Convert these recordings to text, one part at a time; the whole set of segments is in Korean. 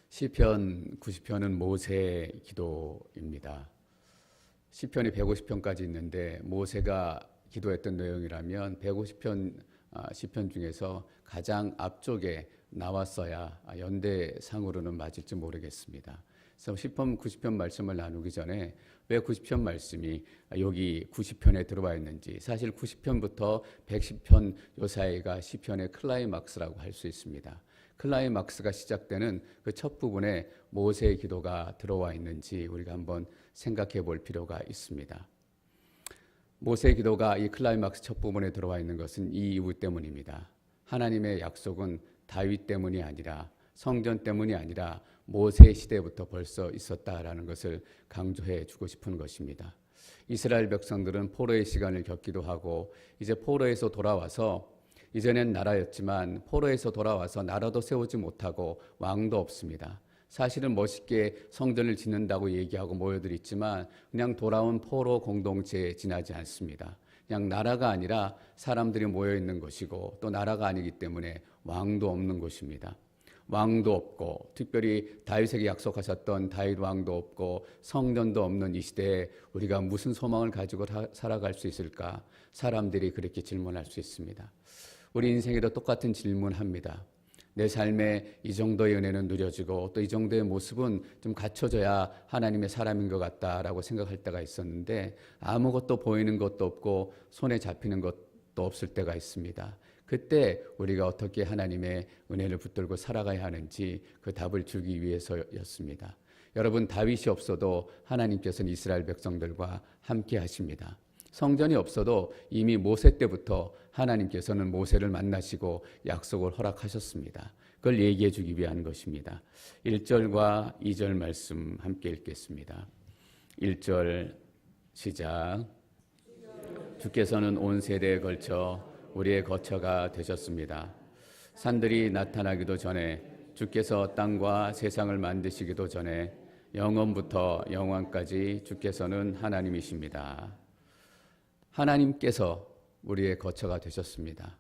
시편 90편은 모세의 기도입니다. 시편이 150편까지 있는데 모세가 기도했던 내용이라면 150편 시편 중에서 가장 앞쪽에 나왔어야 연대상으로는 맞을지 모르겠습니다. 그래서 시편 90편 말씀을 나누기 전에 왜 90편 말씀이 여기 90편에 들어와 있는지, 사실 90편부터 110편 요 사이가 시편의 클라이막스라고 할 수 있습니다. 클라이막스가 시작되는 그 첫 부분에 모세의 기도가 들어와 있는지 우리가 한번 생각해 볼 필요가 있습니다. 모세의 기도가 이 클라이막스 첫 부분에 들어와 있는 것은 이 이유 때문입니다. 하나님의 약속은 다윗 때문이 아니라, 성전 때문이 아니라 모세 시대부터 벌써 있었다라는 것을 강조해 주고 싶은 것입니다. 이스라엘 백성들은 포로의 시간을 겪기도 하고, 이제 포로에서 돌아와서, 이전엔 나라였지만 포로에서 돌아와서 나라도 세우지 못하고 왕도 없습니다. 사실은 멋있게 성전을 짓는다고 얘기하고 모여들 있지만 그냥 돌아온 포로 공동체에 지나지 않습니다. 그냥 나라가 아니라 사람들이 모여 있는 것이고, 또 나라가 아니기 때문에 왕도 없는 곳입니다. 왕도 없고, 특별히 다윗에게 약속하셨던 다윗 왕도 없고, 성전도 없는 이 시대에 우리가 무슨 소망을 가지고 살아갈 수 있을까? 사람들이 그렇게 질문할 수 있습니다. 우리 인생에도 똑같은 질문합니다. 내 삶에 이 정도의 은혜는 누려지고, 또 이 정도의 모습은 좀 갖춰져야 하나님의 사람인 것 같다라고 생각할 때가 있었는데, 아무것도 보이는 것도 없고 손에 잡히는 것도 없을 때가 있습니다. 그때 우리가 어떻게 하나님의 은혜를 붙들고 살아가야 하는지 그 답을 주기 위해서였습니다. 여러분, 다윗이 없어도 하나님께서는 이스라엘 백성들과 함께 하십니다. 성전이 없어도 이미 모세 때부터 하나님께서는 모세를 만나시고 약속을 허락하셨습니다. 그걸 얘기해 주기 위한 것입니다. 1절과 2절 말씀 함께 읽겠습니다. 1절 시작. 주께서는 온 세대에 걸쳐 우리의 거처가 되셨습니다. 산들이 나타나기도 전에, 주께서 땅과 세상을 만드시기도 전에, 영원부터 영원까지 주께서는 하나님이십니다. 하나님께서 우리의 거처가 되셨습니다.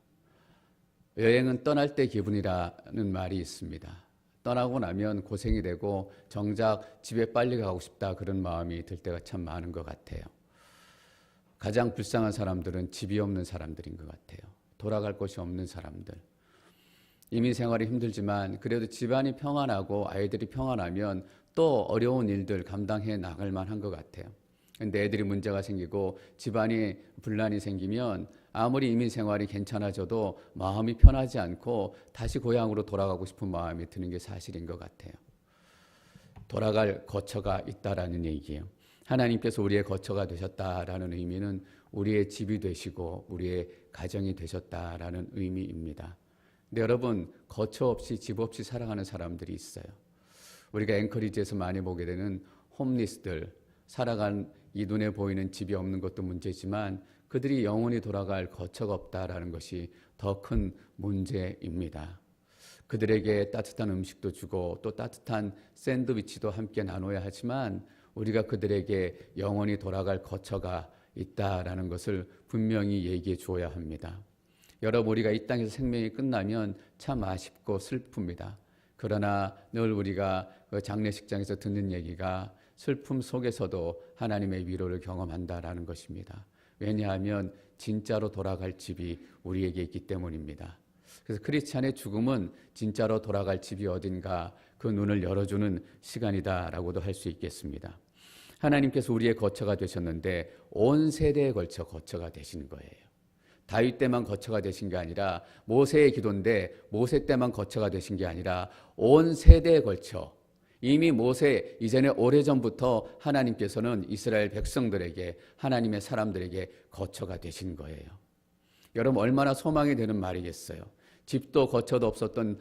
여행은 떠날 때 기분이라는 말이 있습니다. 떠나고 나면 고생이 되고 정작 집에 빨리 가고 싶다, 그런 마음이 들 때가 참 많은 것 같아요. 가장 불쌍한 사람들은 집이 없는 사람들인 것 같아요. 돌아갈 곳이 없는 사람들. 이민 생활이 힘들지만 그래도 집안이 평안하고 아이들이 평안하면 또 어려운 일들 감당해 나갈 만한 것 같아요. 근데 애들이 문제가 생기고 집안이 분란이 생기면 아무리 이민 생활이 괜찮아져도 마음이 편하지 않고 다시 고향으로 돌아가고 싶은 마음이 드는 게 사실인 것 같아요. 돌아갈 거처가 있다라는 얘기예요. 하나님께서 우리의 거처가 되셨다라는 의미는 우리의 집이 되시고 우리의 가정이 되셨다라는 의미입니다. 근데 여러분, 거처 없이 집 없이 살아가는 사람들이 있어요. 우리가 앵커리지에서 많이 보게 되는 홈리스들, 살아간 이 눈에 보이는 집이 없는 것도 문제지만 그들이 영원히 돌아갈 거처가 없다라는 것이 더 큰 문제입니다. 그들에게 따뜻한 음식도 주고 또 따뜻한 샌드위치도 함께 나눠야 하지만 우리가 그들에게 영원히 돌아갈 거처가 있다라는 것을 분명히 얘기해 주어야 합니다. 여러분, 우리가 이 땅에서 생명이 끝나면 참 아쉽고 슬픕니다. 그러나 늘 우리가 장례식장에서 듣는 얘기가 슬픔 속에서도 하나님의 위로를 경험한다라는 것입니다. 왜냐하면 진짜로 돌아갈 집이 우리에게 있기 때문입니다. 그래서 크리스찬의 죽음은 진짜로 돌아갈 집이 어딘가 그 눈을 열어주는 시간이다라고도 할 수 있겠습니다. 하나님께서 우리의 거처가 되셨는데 온 세대에 걸쳐 거처가 되신 거예요. 다윗 때만 거처가 되신 게 아니라, 모세의 기도인데 모세 때만 거처가 되신 게 아니라 온 세대에 걸쳐, 이미 모세 이전에 오래전부터 하나님께서는 이스라엘 백성들에게, 하나님의 사람들에게 거처가 되신 거예요. 여러분, 얼마나 소망이 되는 말이겠어요. 집도 거처도 없었던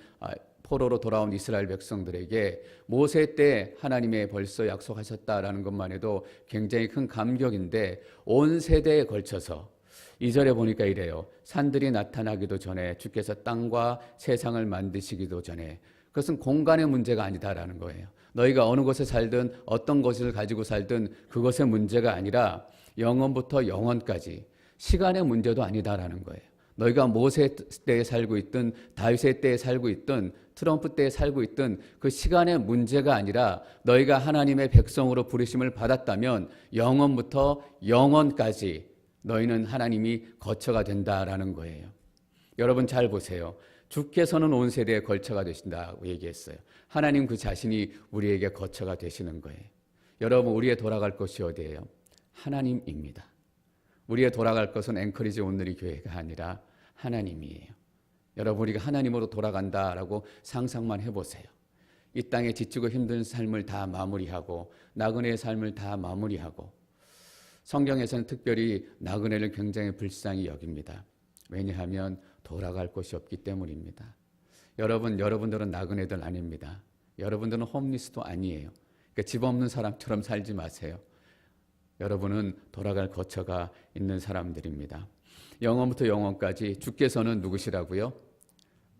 포로로 돌아온 이스라엘 백성들에게 모세 때 하나님의 벌써 약속하셨다라는 것만 해도 굉장히 큰 감격인데, 온 세대에 걸쳐서 2절에 보니까 이래요. 산들이 나타나기도 전에, 주께서 땅과 세상을 만드시기도 전에. 그것은 공간의 문제가 아니다라는 거예요. 너희가 어느 곳에 살든 어떤 것을 가지고 살든 그것의 문제가 아니라 영원부터 영원까지 시간의 문제도 아니다라는 거예요. 너희가 모세 때에 살고 있든 다윗의 때에 살고 있든 트럼프 때에 살고 있든 그 시간의 문제가 아니라 너희가 하나님의 백성으로 부르심을 받았다면 영원부터 영원까지 너희는 하나님이 거처가 된다라는 거예요. 여러분 잘 보세요. 주께서는 온 세대에 거처가 되신다고 얘기했어요. 하나님 그 자신이 우리에게 거처가 되시는 거예요. 여러분 우리의 돌아갈 곳이 어디예요? 하나님입니다. 우리의 돌아갈 것은 앵커리지 온누리 교회가 아니라 하나님이에요. 여러분 우리가 하나님으로 돌아간다라고 상상만 해보세요. 이 땅에 지치고 힘든 삶을 다 마무리하고 나그네의 삶을 다 마무리하고 성경에서는 특별히 나그네를 굉장히 불쌍히 여깁니다. 왜냐하면 돌아갈 곳이 없기 때문입니다. 여러분들은 나그네들 아닙니다. 여러분들은 홈리스도 아니에요. 그러니까 집 없는 사람처럼 살지 마세요. 여러분은 돌아갈 거처가 있는 사람들입니다. 영원부터 영원까지 주께서는 누구시라고요?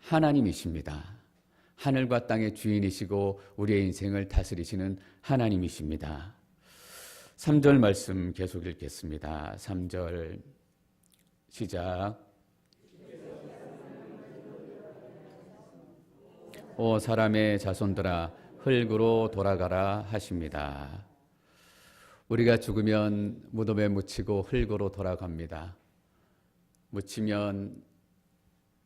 하나님이십니다. 하늘과 땅의 주인이시고 우리의 인생을 다스리시는 하나님이십니다. 3절 말씀 계속 읽겠습니다. 3절 시작. 오 사람의 자손들아 흙으로 돌아가라 하십니다. 우리가 죽으면 무덤에 묻히고 흙으로 돌아갑니다. 묻히면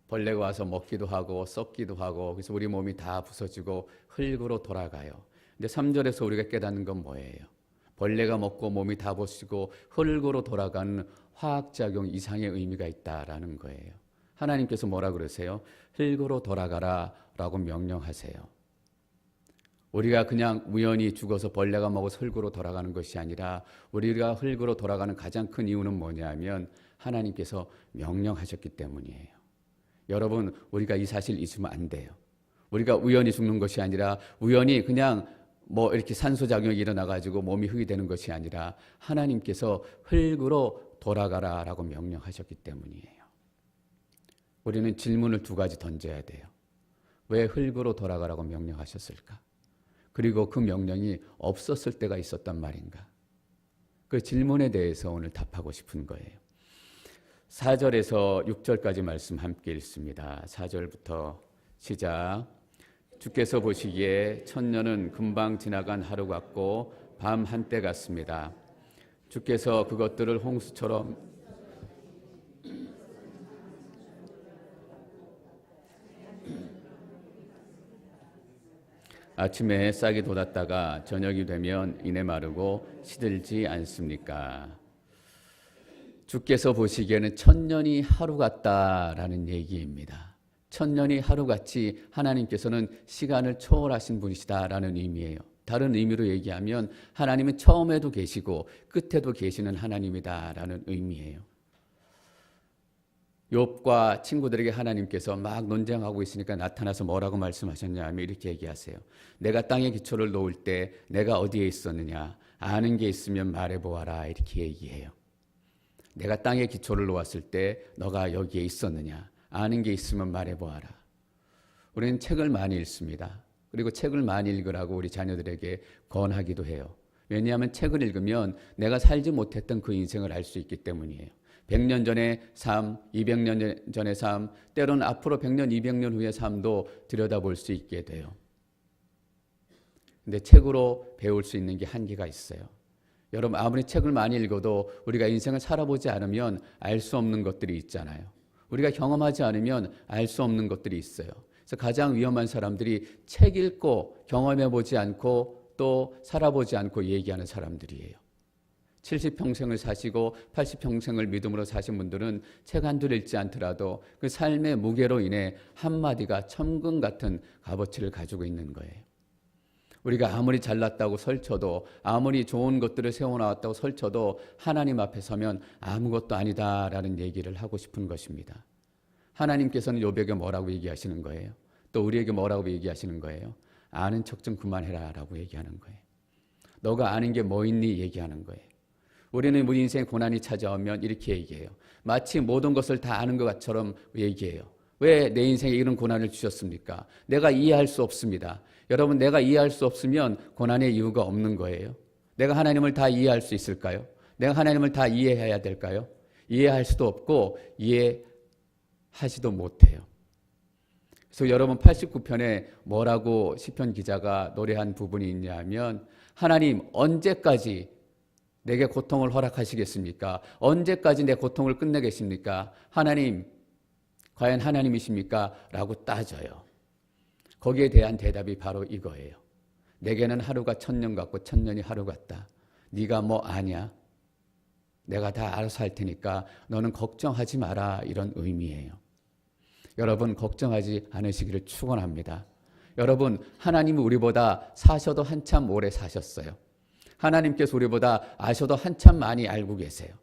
벌레가 와서 먹기도 하고 썩기도 하고 그래서 우리 몸이 다 부서지고 흙으로 돌아가요. 근데 3절에서 우리가 깨닫는 건 뭐예요? 벌레가 먹고 몸이 다 부서지고 흙으로 돌아가는 화학작용 이상의 의미가 있다라는 거예요. 하나님께서 뭐라 그러세요? 흙으로 돌아가라 라고 명령하세요. 우리가 그냥 우연히 죽어서 벌레가 먹어서 흙으로 돌아가는 것이 아니라 우리가 흙으로 돌아가는 가장 큰 이유는 뭐냐면 하나님께서 명령하셨기 때문이에요. 여러분 우리가 이 사실 잊으면 안 돼요. 우리가 우연히 죽는 것이 아니라 우연히 그냥 뭐 이렇게 산소작용이 일어나가지고 몸이 흙이 되는 것이 아니라 하나님께서 흙으로 돌아가라라고 명령하셨기 때문이에요. 우리는 질문을 2가지 던져야 돼요. 왜 흙으로 돌아가라고 명령하셨을까? 그리고 그 명령이 없었을 때가 있었단 말인가? 그 질문에 대해서 오늘 답하고 싶은 거예요. 4절에서 6절까지 말씀 함께 읽습니다. 4절부터 시작. 주께서 보시기에 천년은 금방 지나간 하루 같고 밤 한때 같습니다. 주께서 그것들을 홍수처럼 아침에 싹이 돋았다가 저녁이 되면 이내 마르고 시들지 않습니까? 주께서 보시기에는 천년이 하루 같다라는 얘기입니다. 천년이 하루같이 하나님께서는 시간을 초월하신 분이시다라는 의미예요. 다른 의미로 얘기하면 하나님은 처음에도 계시고 끝에도 계시는 하나님이다라는 의미예요. 욥과 친구들에게 하나님께서 막 논쟁하고 있으니까 나타나서 뭐라고 말씀하셨냐 하면 이렇게 얘기하세요. 내가 땅에 기초를 놓을 때 내가 어디에 있었느냐? 아는 게 있으면 말해보아라. 이렇게 얘기해요. 내가 땅에 기초를 놓았을 때 너가 여기에 있었느냐? 아는 게 있으면 말해보아라. 우리는 책을 많이 읽습니다. 그리고 책을 많이 읽으라고 우리 자녀들에게 권하기도 해요. 왜냐하면 책을 읽으면 내가 살지 못했던 그 인생을 알 수 있기 때문이에요. 100년 전의 삶, 200년 전의 삶, 때로는 앞으로 100년, 200년 후의 삶도 들여다볼 수 있게 돼요. 근데 책으로 배울 수 있는 게 한계가 있어요. 여러분 아무리 책을 많이 읽어도 우리가 인생을 살아보지 않으면 알 수 없는 것들이 있잖아요. 우리가 경험하지 않으면 알 수 없는 것들이 있어요. 그래서 가장 위험한 사람들이 책 읽고 경험해보지 않고 또 살아보지 않고 얘기하는 사람들이에요. 70평생을 사시고 80평생을 믿음으로 사신 분들은 책 한 줄 읽지 않더라도 그 삶의 무게로 인해 한마디가 천금 같은 값어치를 가지고 있는 거예요. 우리가 아무리 잘났다고 설쳐도 아무리 좋은 것들을 세워나왔다고 설쳐도 하나님 앞에 서면 아무것도 아니다라는 얘기를 하고 싶은 것입니다. 하나님께서는 욥에게 뭐라고 얘기하시는 거예요? 또 우리에게 뭐라고 얘기하시는 거예요? 아는 척 좀 그만해라 라고 얘기하는 거예요. 너가 아는 게 뭐 있니? 얘기하는 거예요. 우리는 우리 인생에 고난이 찾아오면 이렇게 얘기해요. 마치 모든 것을 다 아는 것처럼 얘기해요. 왜 내 인생에 이런 고난을 주셨습니까? 내가 이해할 수 없습니다. 여러분 내가 이해할 수 없으면 고난의 이유가 없는 거예요. 내가 하나님을 다 이해할 수 있을까요? 내가 하나님을 다 이해해야 될까요? 이해할 수도 없고 이해할 하지도 못해요. 그래서 여러분 89편에 뭐라고 시편 기자가 노래한 부분이 있냐면 하나님 언제까지 내게 고통을 허락하시겠습니까? 언제까지 내 고통을 끝내겠습니까? 하나님 과연 하나님이십니까? 라고 따져요. 거기에 대한 대답이 바로 이거예요. 내게는 하루가 1000년 같고 1000년이 하루 같다. 네가 뭐 아냐? 내가 다 알아서 할 테니까 너는 걱정하지 마라, 이런 의미예요. 여러분 걱정하지 않으시기를 축원합니다. 여러분 하나님은 우리보다 사셔도 한참 오래 사셨어요. 하나님께서 우리보다 아셔도 한참 많이 알고 계세요.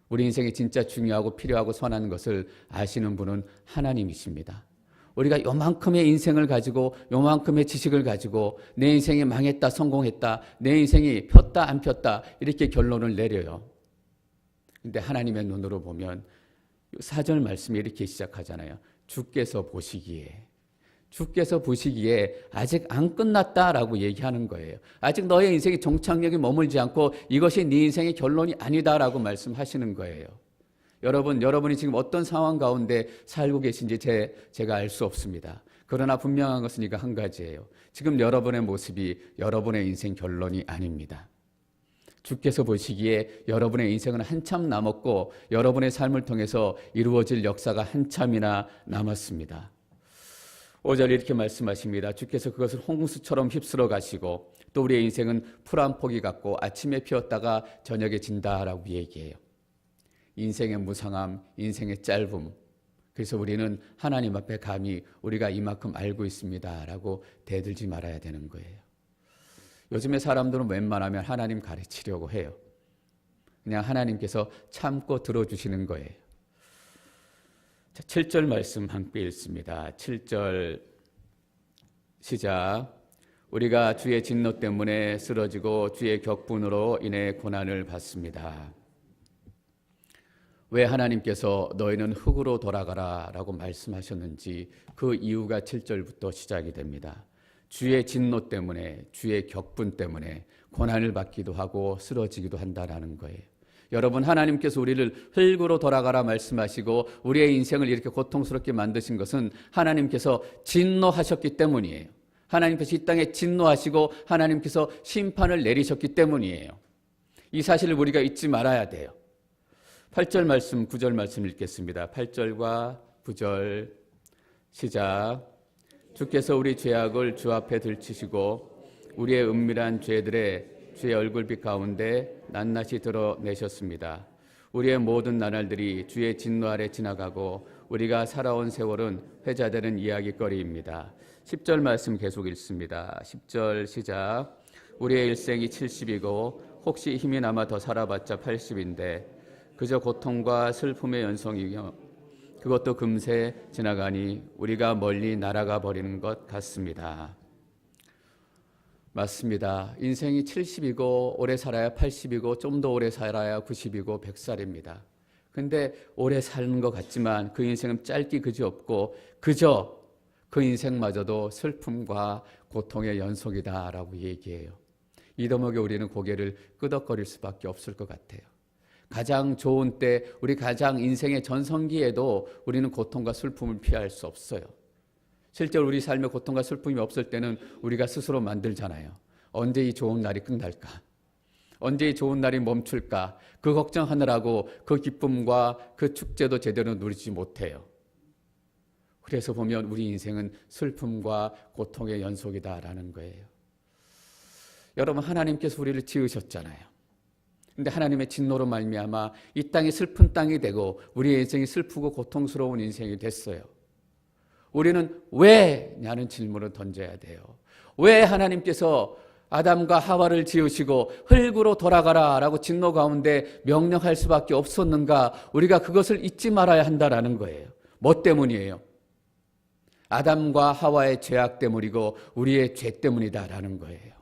우리 인생이 진짜 중요하고 필요하고 선한 것을 아시는 분은 하나님이십니다. 우리가 요만큼의 인생을 가지고 요만큼의 지식을 가지고 내 인생이 망했다 성공했다 내 인생이 폈다 안 폈다 이렇게 결론을 내려요. 근데 하나님의 눈으로 보면 4절 말씀이 이렇게 시작하잖아요. 주께서 보시기에 아직 안 끝났다라고 얘기하는 거예요. 아직 너의 인생의 종착역이 머물지 않고 이것이 네 인생의 결론이 아니다라고 말씀하시는 거예요. 여러분이 지금 어떤 상황 가운데 살고 계신지 제가 알 수 없습니다. 그러나 분명한 것은 이거 한 가지예요. 지금 여러분의 모습이 여러분의 인생 결론이 아닙니다. 주께서 보시기에 여러분의 인생은 한참 남았고 여러분의 삶을 통해서 이루어질 역사가 한참이나 남았습니다. 5절 이렇게 말씀하십니다. 주께서 그것을 홍수처럼 휩쓸어 가시고 또 우리의 인생은 풀 한 포기 같고 아침에 피었다가 저녁에 진다라고 얘기해요. 인생의 무상함, 인생의 짧음. 그래서 우리는 하나님 앞에 감히 우리가 이만큼 알고 있습니다라고 대들지 말아야 되는 거예요. 요즘에 사람들은 웬만하면 하나님 가르치려고 해요. 그냥 하나님께서 참고 들어주시는 거예요. 자, 7절 말씀 함께 읽습니다. 7절 시작. 우리가 주의 진노 때문에 쓰러지고 주의 격분으로 인해 고난을 받습니다. 왜 하나님께서 너희는 흙으로 돌아가라 라고 말씀하셨는지 그 이유가 7절부터 시작이 됩니다. 주의 진노 때문에 주의 격분 때문에 고난을 받기도 하고 쓰러지기도 한다라는 거예요. 여러분 하나님께서 우리를 흙으로 돌아가라 말씀하시고 우리의 인생을 이렇게 고통스럽게 만드신 것은 하나님께서 진노하셨기 때문이에요. 하나님께서 이 땅에 진노하시고 하나님께서 심판을 내리셨기 때문이에요. 이 사실을 우리가 잊지 말아야 돼요. 8절 말씀 9절 말씀 읽겠습니다. 8절과 9절 시작. 주께서 우리 죄악을 주 앞에 들치시고 우리의 은밀한 죄들의 주의 얼굴빛 가운데 낱낱이 드러내셨습니다. 우리의 모든 나날들이 주의 진노 아래 지나가고 우리가 살아온 세월은 회자되는 이야기거리입니다. 10절 말씀 계속 읽습니다. 10절 시작. 우리의 일생이 70이고 혹시 힘이 남아 더 살아봤자 80인데 그저 고통과 슬픔의 연속이며 그것도 금세 지나가니 우리가 멀리 날아가 버리는 것 같습니다. 맞습니다. 인생이 70이고 오래 살아야 80이고 좀 더 오래 살아야 90이고 100살입니다. 근데 오래 사는 것 같지만 그 인생은 짧기 그지없고 그저 그 인생마저도 슬픔과 고통의 연속이다라고 얘기해요. 이 대목에 우리는 고개를 끄덕거릴 수밖에 없을 것 같아요. 가장 좋은 때, 우리 가장 인생의 전성기에도 우리는 고통과 슬픔을 피할 수 없어요. 실제로 우리 삶에 고통과 슬픔이 없을 때는 우리가 스스로 만들잖아요. 언제 이 좋은 날이 끝날까? 언제 이 좋은 날이 멈출까? 그 걱정하느라고 그 기쁨과 그 축제도 제대로 누리지 못해요. 그래서 보면 우리 인생은 슬픔과 고통의 연속이다라는 거예요. 여러분 하나님께서 우리를 지으셨잖아요. 근데 하나님의 진노로 말미암아 이 땅이 슬픈 땅이 되고 우리의 인생이 슬프고 고통스러운 인생이 됐어요. 우리는 왜냐는 질문을 던져야 돼요. 왜 하나님께서 아담과 하와를 지으시고 흙으로 돌아가라 라고 진노 가운데 명령할 수밖에 없었는가? 우리가 그것을 잊지 말아야 한다라는 거예요. 뭐 때문이에요? 아담과 하와의 죄악 때문이고 우리의 죄 때문이다라는 거예요.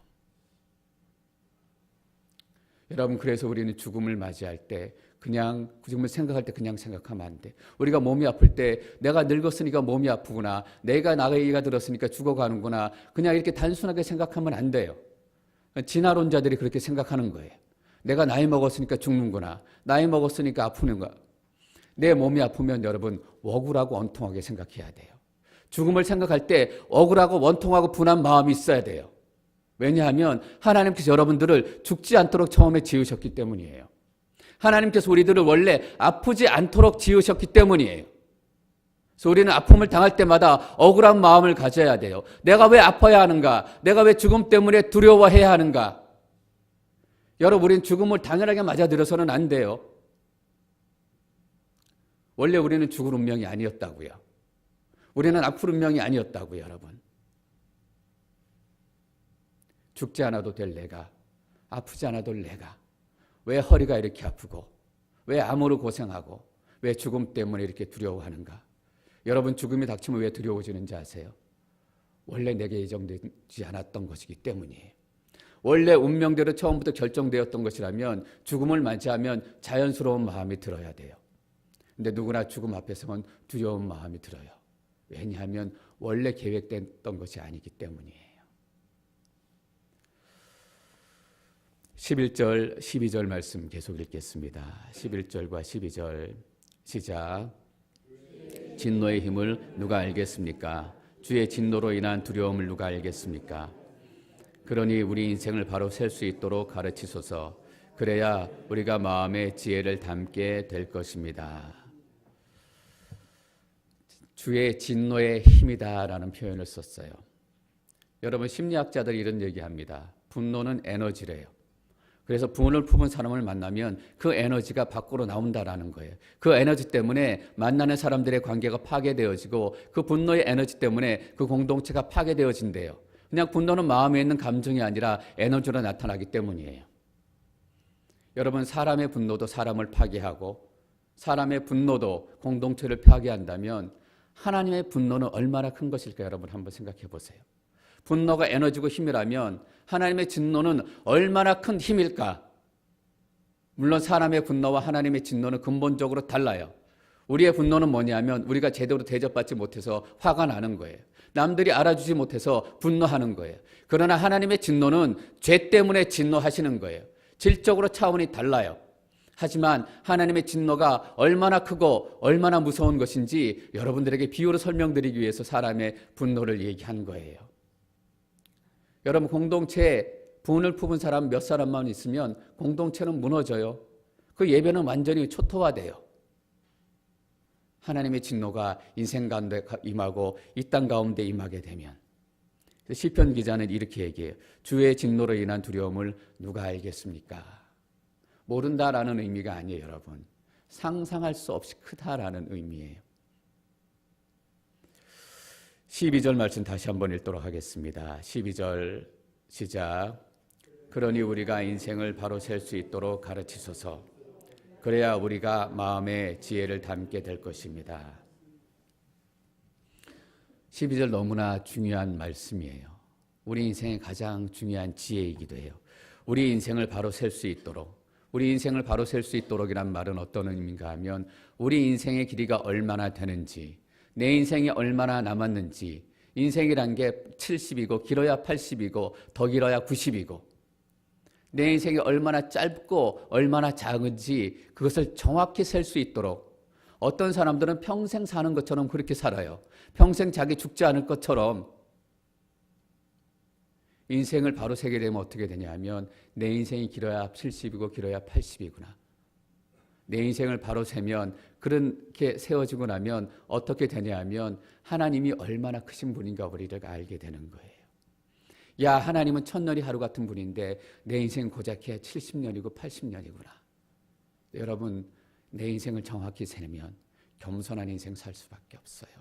여러분 그래서 우리는 죽음을 맞이할 때 그냥 죽음을 생각할 때 그냥 생각하면 안 돼. 우리가 몸이 아플 때 내가 늙었으니까 몸이 아프구나. 내가 나이가 들었으니까 죽어가는구나. 그냥 이렇게 단순하게 생각하면 안 돼요. 진화론자들이 그렇게 생각하는 거예요. 내가 나이 먹었으니까 죽는구나. 나이 먹었으니까 아프는구나. 내 몸이 아프면 여러분 억울하고 원통하게 생각해야 돼요. 죽음을 생각할 때 억울하고 원통하고 분한 마음이 있어야 돼요. 왜냐하면 하나님께서 여러분들을 죽지 않도록 처음에 지으셨기 때문이에요. 하나님께서 우리들을 원래 아프지 않도록 지으셨기 때문이에요. 그래서 우리는 아픔을 당할 때마다 억울한 마음을 가져야 돼요. 내가 왜 아파야 하는가? 내가 왜 죽음 때문에 두려워해야 하는가? 여러분, 우리는 죽음을 당연하게 맞아들여서는 안 돼요. 원래 우리는 죽을 운명이 아니었다고요. 우리는 아플 운명이 아니었다고요, 여러분. 죽지 않아도 될 내가, 아프지 않아도 될 내가, 왜 허리가 이렇게 아프고, 왜 암으로 고생하고, 왜 죽음 때문에 이렇게 두려워하는가? 여러분, 죽음이 닥치면 왜 두려워지는지 아세요? 원래 내게 예정되지 않았던 것이기 때문이에요. 원래 운명대로 처음부터 결정되었던 것이라면 죽음을 맞이하면 자연스러운 마음이 들어야 돼요. 근데 누구나 죽음 앞에서는 두려운 마음이 들어요. 왜냐하면 원래 계획됐던 것이 아니기 때문이에요. 11절, 12절 말씀 계속 읽겠습니다. 11절과 12절 시작. 진노의 힘을 누가 알겠습니까? 주의 진노로 인한 두려움을 누가 알겠습니까? 그러니 우리 인생을 바로 셀 수 있도록 가르치소서. 그래야 우리가 마음의 지혜를 담게 될 것입니다. 주의 진노의 힘이다라는 표현을 썼어요. 여러분, 심리학자들이 이런 얘기합니다. 분노는 에너지래요. 그래서 분을 품은 사람을 만나면 그 에너지가 밖으로 나온다라는 거예요. 그 에너지 때문에 만나는 사람들의 관계가 파괴되어지고 그 분노의 에너지 때문에 그 공동체가 파괴되어진대요. 그냥 분노는 마음에 있는 감정이 아니라 에너지로 나타나기 때문이에요. 여러분, 사람의 분노도 사람을 파괴하고 사람의 분노도 공동체를 파괴한다면 하나님의 분노는 얼마나 큰 것일까 여러분 한번 생각해 보세요. 분노가 에너지고 힘이라면 하나님의 진노는 얼마나 큰 힘일까? 물론 사람의 분노와 하나님의 진노는 근본적으로 달라요. 우리의 분노는 뭐냐면 우리가 제대로 대접받지 못해서 화가 나는 거예요. 남들이 알아주지 못해서 분노하는 거예요. 그러나 하나님의 진노는 죄 때문에 진노하시는 거예요. 질적으로 차원이 달라요. 하지만 하나님의 진노가 얼마나 크고 얼마나 무서운 것인지 여러분들에게 비유로 설명드리기 위해서 사람의 분노를 얘기한 거예요. 여러분, 공동체에 분을 품은 사람 몇 사람만 있으면 공동체는 무너져요. 그 예배는 완전히 초토화돼요. 하나님의 진노가 인생 가운데 임하고 이 땅 가운데 임하게 되면 시편 기자는 이렇게 얘기해요. 주의 진노로 인한 두려움을 누가 알겠습니까? 모른다라는 의미가 아니에요, 여러분. 상상할 수 없이 크다라는 의미예요. 12절 말씀 다시 한번 읽도록 하겠습니다. 12절 시작. 그러니 우리가 인생을 바로 셀 수 있도록 가르치소서. 그래야 우리가 마음의 지혜를 담게 될 것입니다. 12절 너무나 중요한 말씀이에요. 우리 인생의 가장 중요한 지혜이기도 해요. 우리 인생을 바로 셀 수 있도록. 우리 인생을 바로 셀 수 있도록이란 말은 어떤 의미인가 하면 우리 인생의 길이가 얼마나 되는지, 내 인생이 얼마나 남았는지, 인생이란 게 70이고 길어야 80이고 더 길어야 90이고 내 인생이 얼마나 짧고 얼마나 작은지 그것을 정확히 셀 수 있도록. 어떤 사람들은 평생 사는 것처럼 그렇게 살아요. 평생 자기 죽지 않을 것처럼. 인생을 바로 세게 되면 어떻게 되냐 하면 내 인생이 길어야 70이고 길어야 80이구나. 내 인생을 바로 세면 그렇게 세워지고 나면 어떻게 되냐 하면 하나님이 얼마나 크신 분인가 우리를 알게 되는 거예요. 야, 하나님은 천년이 하루 같은 분인데 내 인생 고작해야 70년이고 80년이구나. 여러분, 내 인생을 정확히 세면 겸손한 인생 살 수밖에 없어요.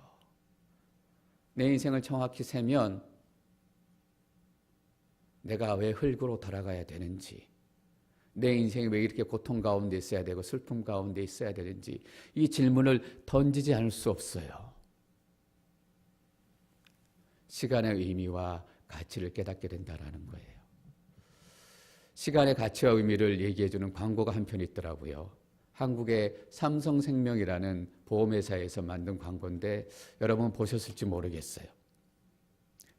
내 인생을 정확히 세면 내가 왜 흙으로 돌아가야 되는지, 내 인생이 왜 이렇게 고통 가운데 있어야 되고 슬픔 가운데 있어야 되는지 이 질문을 던지지 않을 수 없어요. 시간의 의미와 가치를 깨닫게 된다는 거예요. 시간의 가치와 의미를 얘기해주는 광고가 한 편 있더라고요. 한국의 삼성생명이라는 보험회사에서 만든 광고인데 여러분 보셨을지 모르겠어요.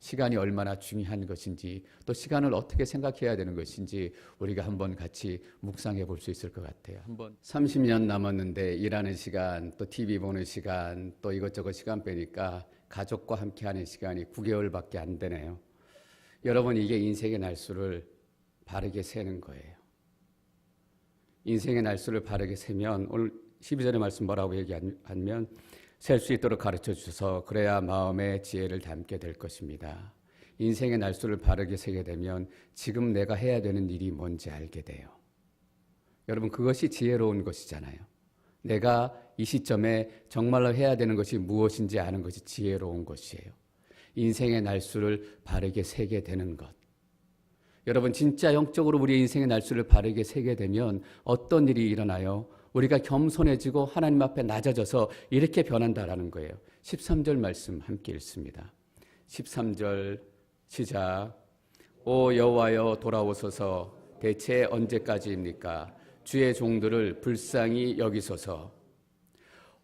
시간이 얼마나 중요한 것인지, 또 시간을 어떻게 생각해야 되는 것인지 우리가 한번 같이 묵상해 볼 수 있을 것 같아요. 한번 30년 남았는데 일하는 시간, 또 TV 보는 시간, 또 이것저것 시간 빼니까 가족과 함께하는 시간이 9개월밖에 안 되네요. 여러분, 이게 인생의 날수를 바르게 세는 거예요. 인생의 날수를 바르게 세면, 오늘 12절의 말씀 뭐라고 얘기하면, 셀 수 있도록 가르쳐 주셔서 그래야 마음의 지혜를 담게 될 것입니다. 인생의 날수를 바르게 세게 되면 지금 내가 해야 되는 일이 뭔지 알게 돼요. 여러분, 그것이 지혜로운 것이잖아요. 내가 이 시점에 정말로 해야 되는 것이 무엇인지 아는 것이 지혜로운 것이에요. 인생의 날수를 바르게 세게 되는 것. 여러분, 진짜 영적으로 우리 인생의 날수를 바르게 세게 되면 어떤 일이 일어나요? 우리가 겸손해지고 하나님 앞에 낮아져서 이렇게 변한다라는 거예요. 13절 말씀 함께 읽습니다. 13절 시작. 오 여호와여 돌아오소서. 대체 언제까지입니까? 주의 종들을 불쌍히 여기소서.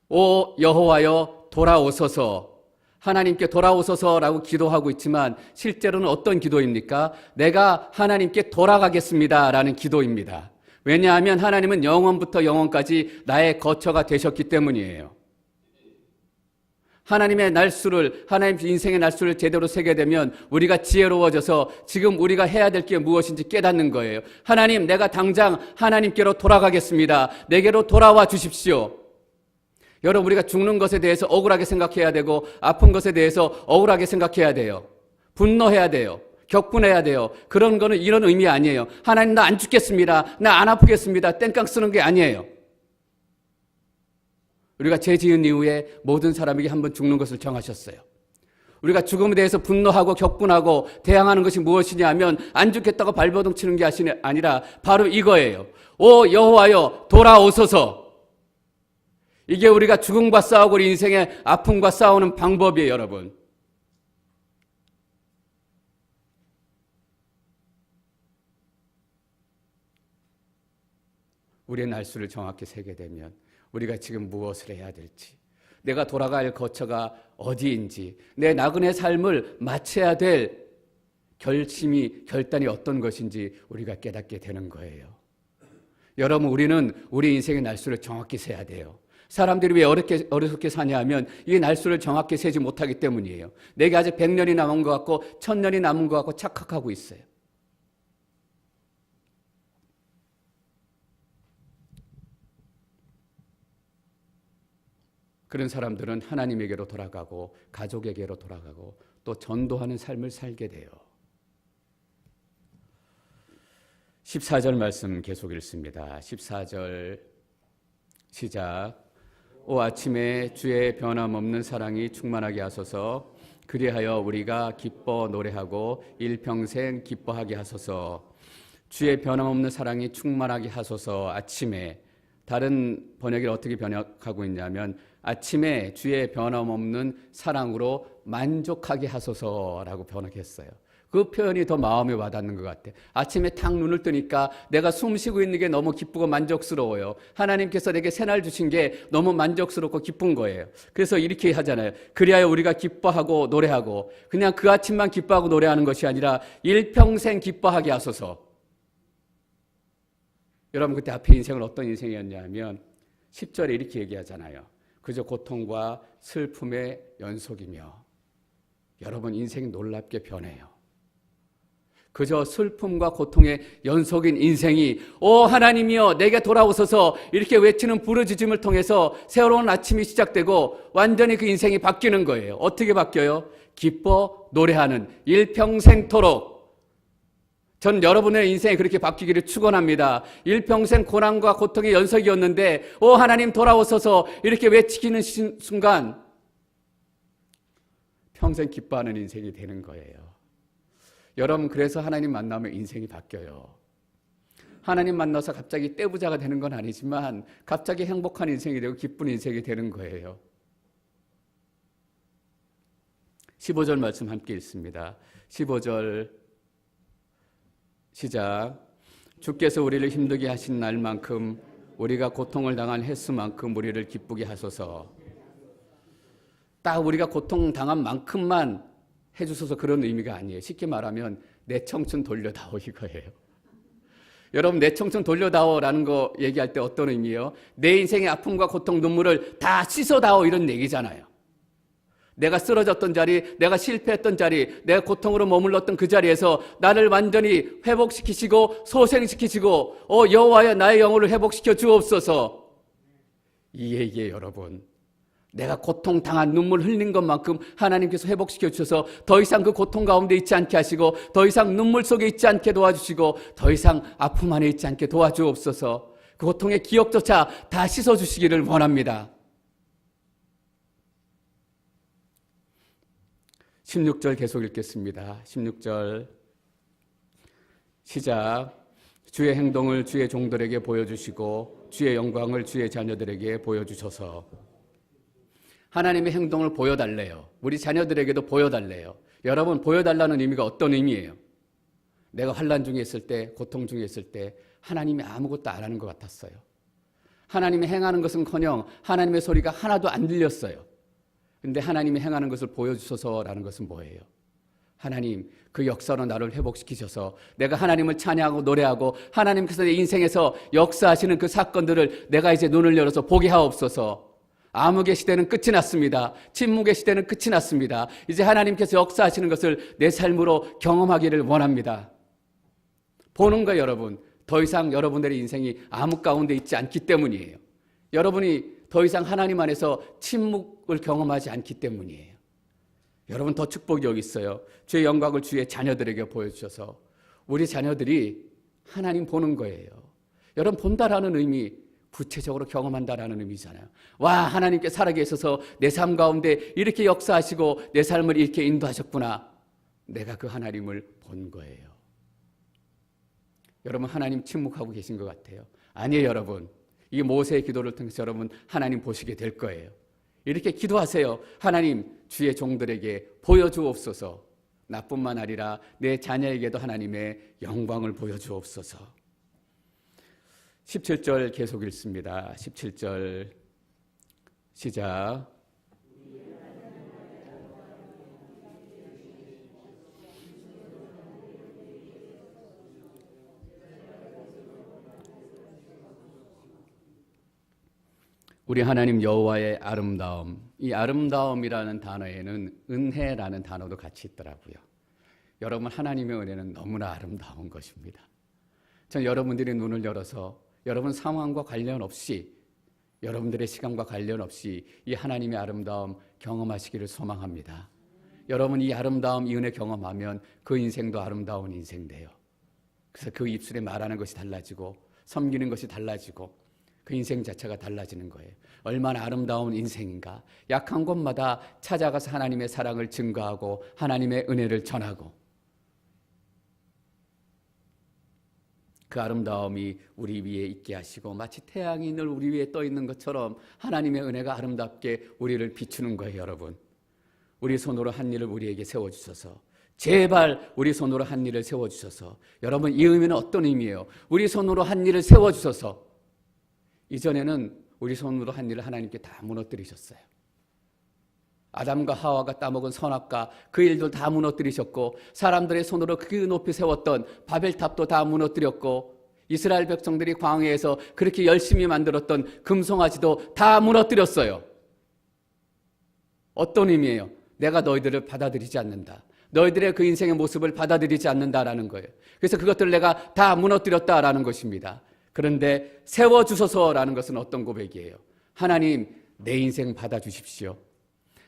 오 여호와여 돌아오소서. 하나님께 돌아오소서라고 기도하고 있지만 실제로는 어떤 기도입니까? 내가 하나님께 돌아가겠습니다라는 기도입니다. 왜냐하면 하나님은 영원부터 영원까지 나의 거처가 되셨기 때문이에요. 하나님의 날수를, 하나님 인생의 날수를 제대로 세게 되면 우리가 지혜로워져서 지금 우리가 해야 될 게 무엇인지 깨닫는 거예요. 하나님, 내가 당장 하나님께로 돌아가겠습니다. 내게로 돌아와 주십시오. 여러분, 우리가 죽는 것에 대해서 억울하게 생각해야 되고 아픈 것에 대해서 억울하게 생각해야 돼요. 분노해야 돼요. 격분해야 돼요. 그런 거는 이런 의미 아니에요. 하나님, 나 안 죽겠습니다. 나 안 아프겠습니다. 땡깡 쓰는 게 아니에요. 우리가 죄 지은 이후에 모든 사람에게 한번 죽는 것을 정하셨어요. 우리가 죽음에 대해서 분노하고 격분하고 대항하는 것이 무엇이냐 하면 안 죽겠다고 발버둥 치는 게 아니라 바로 이거예요. 오 여호와여 돌아오소서. 이게 우리가 죽음과 싸우고 우리 인생의 아픔과 싸우는 방법이에요, 여러분. 우리의 날수를 정확히 세게 되면 우리가 지금 무엇을 해야 될지, 내가 돌아갈 거처가 어디인지, 내 나그네 삶을 마쳐야 될 결단이 어떤 것인지 우리가 깨닫게 되는 거예요. 여러분, 우리는 우리 인생의 날수를 정확히 세야 돼요. 사람들이 왜 어렵게 사냐 하면 이 날수를 정확히 세지 못하기 때문이에요. 내게 아직 100년이 남은 것 같고 1000년이 남은 것 같고 착각하고 있어요. 그런 사람들은 하나님에게로 돌아가고 가족에게로 돌아가고 또 전도하는 삶을 살게 돼요. 14절 말씀 계속 읽습니다. 14절 시작. 오 아침에 주의 변함없는 사랑이 충만하게 하소서. 그리하여 우리가 기뻐 노래하고 일평생 기뻐하게 하소서. 주의 변함없는 사랑이 충만하게 하소서. 아침에, 다른 번역이 어떻게 번역하고 있냐면 아침에 주의 변함없는 사랑으로 만족하게 하소서라고 번역했어요. 그 표현이 더 마음에 와닿는 것 같아요. 아침에 탁 눈을 뜨니까 내가 숨 쉬고 있는 게 너무 기쁘고 만족스러워요. 하나님께서 내게 새날 주신 게 너무 만족스럽고 기쁜 거예요. 그래서 이렇게 하잖아요. 그리하여 우리가 기뻐하고 노래하고, 그냥 그 아침만 기뻐하고 노래하는 것이 아니라 일평생 기뻐하게 하소서. 여러분, 그때 앞에 인생은 어떤 인생이었냐 하면 10절에 이렇게 얘기하잖아요. 그저 고통과 슬픔의 연속이며. 여러분, 인생이 놀랍게 변해요. 그저 슬픔과 고통의 연속인 인생이 오 하나님이여 내게 돌아오소서 이렇게 외치는 부르짖음을 통해서 새로운 아침이 시작되고 완전히 그 인생이 바뀌는 거예요. 어떻게 바뀌어요? 기뻐 노래하는 일평생토록. 전 여러분의 인생이 그렇게 바뀌기를 축원합니다. 일평생 고난과 고통의 연속이었는데 오 하나님 돌아오소서 이렇게 외치기는 순간 평생 기뻐하는 인생이 되는 거예요. 여러분, 그래서 하나님 만나면 인생이 바뀌어요. 하나님 만나서 갑자기 떼부자가 되는 건 아니지만 갑자기 행복한 인생이 되고 기쁜 인생이 되는 거예요. 15절 말씀 함께 읽습니다. 15절 시작. 주께서 우리를 힘들게 하신 날만큼 우리가 고통을 당한 횟수만큼 우리를 기쁘게 하소서. 딱 우리가 고통당한 만큼만 해주셔서 그런 의미가 아니에요. 쉽게 말하면 내 청춘 돌려다오 이거예요. 여러분, 내 청춘 돌려다오라는 거 얘기할 때 어떤 의미예요? 내 인생의 아픔과 고통, 눈물을 다 씻어다오 이런 얘기잖아요. 내가 쓰러졌던 자리, 내가 실패했던 자리, 내가 고통으로 머물렀던 그 자리에서 나를 완전히 회복시키시고 소생시키시고 여호와여 나의 영혼을 회복시켜 주옵소서. 이 얘기에 여러분, 내가 고통당한 눈물 흘린 것만큼 하나님께서 회복시켜 주셔서 더 이상 그 고통 가운데 있지 않게 하시고 더 이상 눈물 속에 있지 않게 도와주시고 더 이상 아픔 안에 있지 않게 도와주옵소서. 그 고통의 기억조차 다 씻어주시기를 원합니다. 16절 계속 읽겠습니다. 16절 시작. 주의 행동을 주의 종들에게 보여주시고 주의 영광을 주의 자녀들에게 보여주셔서. 하나님의 행동을 보여달래요. 우리 자녀들에게도 보여달래요. 여러분, 보여달라는 의미가 어떤 의미예요? 내가 환난 중에 있을 때, 고통 중에 있을 때 하나님이 아무것도 안 하는 것 같았어요. 하나님이 행하는 것은커녕 하나님의 소리가 하나도 안 들렸어요. 근데 하나님이 행하는 것을 보여주셔서라는 것은 뭐예요? 하나님, 그 역사로 나를 회복시키셔서 내가 하나님을 찬양하고 노래하고 하나님께서 내 인생에서 역사하시는 그 사건들을 내가 이제 눈을 열어서 보게 하옵소서. 암흑의 시대는 끝이 났습니다. 침묵의 시대는 끝이 났습니다. 이제 하나님께서 역사하시는 것을 내 삶으로 경험하기를 원합니다. 보는 거예요, 여러분. 더 이상 여러분들의 인생이 암흑 가운데 있지 않기 때문이에요. 여러분이 더 이상 하나님 안에서 침묵을 경험하지 않기 때문이에요. 여러분, 더 축복이 여기 있어요. 주의 영광을 주의 자녀들에게 보여주셔서 우리 자녀들이 하나님 보는 거예요. 여러분, 본다라는 의미, 구체적으로 경험한다라는 의미잖아요. 와, 하나님께 살아계셔서 내 삶 가운데 이렇게 역사하시고 내 삶을 이렇게 인도하셨구나. 내가 그 하나님을 본 거예요. 여러분, 하나님 침묵하고 계신 것 같아요. 아니에요, 여러분. 이 모세의 기도를 통해서 여러분 하나님 보시게 될 거예요. 이렇게 기도하세요. 하나님, 주의 종들에게 보여주옵소서. 나뿐만 아니라 내 자녀에게도 하나님의 영광을 보여주옵소서. 17절 계속 읽습니다. 17절 시작. 우리 하나님 여호와의 아름다움, 이 아름다움이라는 단어에는 은혜라는 단어도 같이 있더라고요. 여러분, 하나님의 은혜는 너무나 아름다운 것입니다. 전 여러분들의 눈을 열어서 여러분 상황과 관련 없이, 여러분들의 시간과 관련 없이 이 하나님의 아름다움 경험하시기를 소망합니다. 여러분, 이 아름다움, 이 은혜 경험하면 그 인생도 아름다운 인생 돼요. 그래서 그 입술에 말하는 것이 달라지고 섬기는 것이 달라지고 그 인생 자체가 달라지는 거예요. 얼마나 아름다운 인생인가. 약한 곳마다 찾아가서 하나님의 사랑을 증거하고 하나님의 은혜를 전하고, 그 아름다움이 우리 위에 있게 하시고 마치 태양이 늘 우리 위에 떠 있는 것처럼 하나님의 은혜가 아름답게 우리를 비추는 거예요. 여러분, 우리 손으로 한 일을 우리에게 세워주셔서, 제발 우리 손으로 한 일을 세워주셔서. 여러분, 이 의미는 어떤 의미예요? 우리 손으로 한 일을 세워주셔서. 이전에는 우리 손으로 한 일을 하나님께 다 무너뜨리셨어요. 아담과 하와가 따먹은 선악과 그 일도 다 무너뜨리셨고, 사람들의 손으로 그 높이 세웠던 바벨탑도 다 무너뜨렸고, 이스라엘 백성들이 광야에서 그렇게 열심히 만들었던 금송아지도 다 무너뜨렸어요. 어떤 의미예요? 내가 너희들을 받아들이지 않는다. 너희들의 그 인생의 모습을 받아들이지 않는다라는 거예요. 그래서 그것들을 내가 다 무너뜨렸다라는 것입니다. 그런데 세워주소서라는 것은 어떤 고백이에요? 하나님, 내 인생 받아주십시오.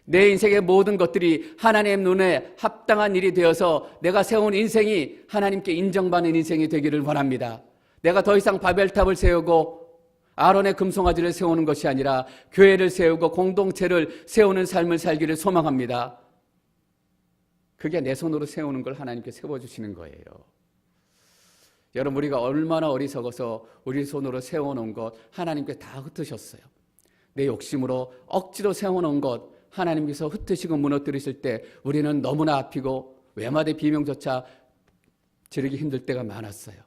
내 인생의 모든 것들이 하나님 눈에 합당한 일이 되어서 내가 세운 인생이 하나님께 인정받는 인생이 되기를 원합니다. 내가 더 이상 바벨탑을 세우고 아론의 금송아지를 세우는 것이 아니라 교회를 세우고 공동체를 세우는 삶을 살기를 소망합니다. 그게 내 손으로 세우는 걸 하나님께 세워주시는 거예요. 여러분, 우리가 얼마나 어리석어서 우리 손으로 세워놓은 것 하나님께 다 흩으셨어요. 내 욕심으로 억지로 세워놓은 것 하나님께서 흩으시고 무너뜨리실 때 우리는 너무나 아프고 외마디 비명조차 지르기 힘들 때가 많았어요.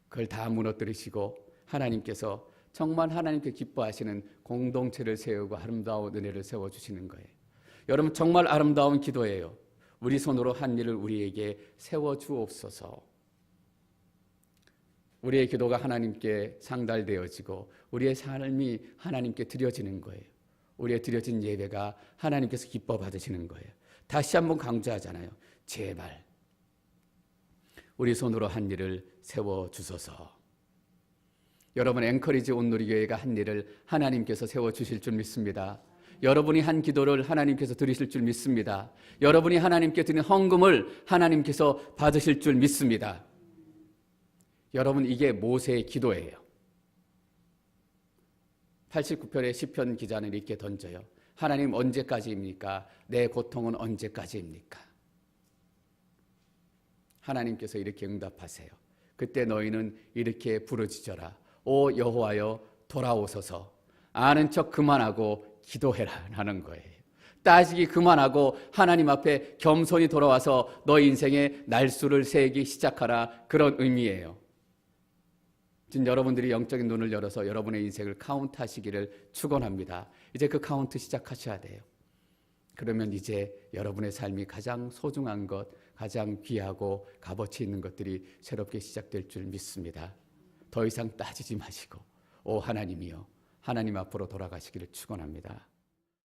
그걸 다 무너뜨리시고 하나님께서 정말 하나님께 기뻐하시는 공동체를 세우고 아름다운 은혜를 세워주시는 거예요. 여러분 정말 아름다운 기도예요. 우리 손으로 한 일을 우리에게 세워주옵소서. 우리의 기도가 하나님께 상달되어지고 우리의 삶이 하나님께 드려지는 거예요. 우리의 드려진 예배가 하나님께서 기뻐 받으시는 거예요. 다시 한번 강조하잖아요. 제발 우리 손으로 한 일을 세워주소서. 여러분 앵커리지 온누리교회가 한 일을 하나님께서 세워주실 줄 믿습니다. 여러분이 한 기도를 하나님께서 들으실 줄 믿습니다. 여러분이 하나님께 드린 헌금을 하나님께서 받으실 줄 믿습니다. 여러분 이게 모세의 기도예요. 89편의 시편 기자는 이렇게 던져요. 하나님 언제까지입니까? 내 고통은 언제까지입니까? 하나님께서 이렇게 응답하세요. 그때 너희는 이렇게 부르짖어라. 오 여호와여 돌아오소서. 아는 척 그만하고 기도해라 라는 거예요. 따지기 그만하고 하나님 앞에 겸손히 돌아와서 너 인생의 날수를 세기 시작하라, 그런 의미예요. 지금 여러분들이 영적인 눈을 열어서 여러분의 인생을 카운트하시기를 축원합니다. 이제 그 카운트 시작하셔야 돼요. 그러면 이제 여러분의 삶이 가장 소중한 것, 가장 귀하고 값어치 있는 것들이 새롭게 시작될 줄 믿습니다. 더 이상 따지지 마시고 오 하나님이여, 하나님 앞으로 돌아가시기를 축원합니다.